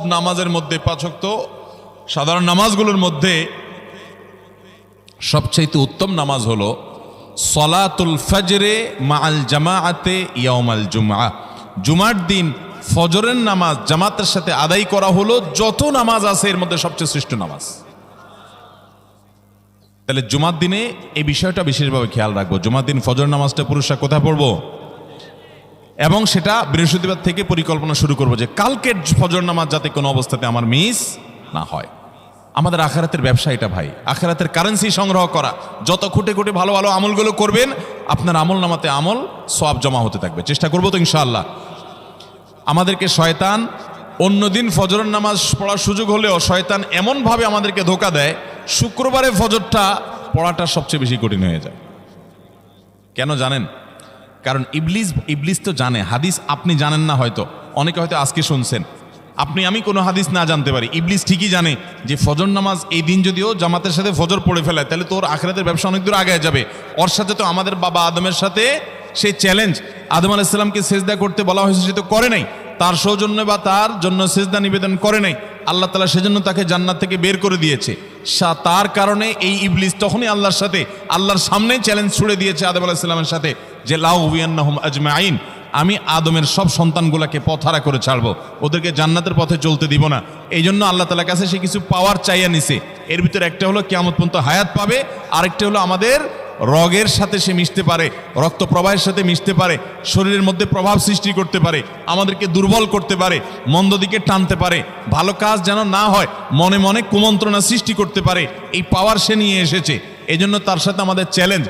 নামাজের মধ্যে পাঁচ ওয়াক্ত সাধারণ নামাজগুলোর মধ্যে সবচেয়ে উত্তম নামাজ হলো সলাতুল ফজরে মাআল জামাআতে ইয়াউমাল জুমআ। জুমার দিন ফজরের নামাজ জামাতের সাথে আদায় করা হলো যত নামাজ আছে এর মধ্যে সবচেয়ে শ্রেষ্ঠ নামাজ। তাহলে জুমার দিনে এই বিষয়টা বিশেষভাবে খেয়াল রাখবো। জুমার দিন ফজর নামাজটা পুরুষরা কোথায় পড়বো, এবং সেটা বৃহস্পতিবার থেকে পরিকল্পনা শুরু করবো যে কালকের ফজর নামাজ যাতে কোনো অবস্থাতে আমার মিস না হয়। আমাদের আখিরাতের ব্যবসা এটা ভাই, আখিরাতের কারেন্সি সংগ্রহ করা। যত খুঁটে খুঁটে ভালো ভালো আমলগুলো করবেন আপনার আমল নামাতে আমল সওয়াব জমা হতে থাকবে। চেষ্টা করবো তো ইনশাআল্লাহ। আমাদেরকে শয়তান অন্যদিন ফজরের নামাজ পড়ার সুযোগ হলেও শয়তান এমনভাবে আমাদেরকে ধোঁকা দেয়, শুক্রবারে ফজরটা পড়াটা সবচেয়ে বেশি কঠিন হয়ে যায়। কেন জানেন? কারণ ইবলিস তো জানে হাদিস আপনি জানেন না, হয়তো অনেকে হয়তো আজকে শুনছেন, আমি কোনো হাদিস না জানতে পারি। ইবলিস ঠিকই জানে যে ফজর নামাজ এই দিন যদিও জামাতের সাথে ফজর পড়ে ফেলায় তাহলে তোর আখিরাতের ব্যবসা অনেক দূর আগে যাবে। ওর সাথে তো আমাদের বাবা আদমের সাথে সেই চ্যালেঞ্জ, আদম আলাইহিস সালামকে সিজদা করতে বলা হয়েছে, সে তো করে নাই। তার সৌজন্য বা তার জন্য সিজদা নিবেদন করে নাই। আল্লাহ তাআলা সেজন্য তাকে জান্নাত থেকে বের করে দিয়েছে। তার কারণে এই ইবলিস তখনই আল্লাহর সাথে আল্লাহর সামনে চ্যালেঞ্জ ছুড়ে দিয়েছে আদম আলাইহিস সালামের সাথে যে লা উবিয়ান্নাহুম আজমাইন, আমি আদমের সব সন্তানগুলোকে পথহারা করে ছাড়বো, ওদেরকে জান্নাতের পথে চলতে দিব না। এই জন্য আল্লাহ তাআলার কাছে সে কিছু পাওয়ার চাইয়া নিছে। এর ভিতরে একটা হলো কিয়ামত পর্যন্ত হায়াত পাবে, আরেকটা হলো আমাদের রগের সাথে সে মিশতে পারে, রক্ত প্রবাহের সাথে মিশতে পারে, শরীরের মধ্যে প্রভাব সৃষ্টি করতে পারে, আমাদেরকে দুর্বল করতে পারে, মন্দ দিকে টানতে পারে, ভালো কাজ যেন না হয় মনে মনে কুমন্ত্রণা সৃষ্টি করতে পারে। এই পাওয়ার সে নিয়ে এসেছে। এই জন্য তার সাথে আমাদের চ্যালেঞ্জ।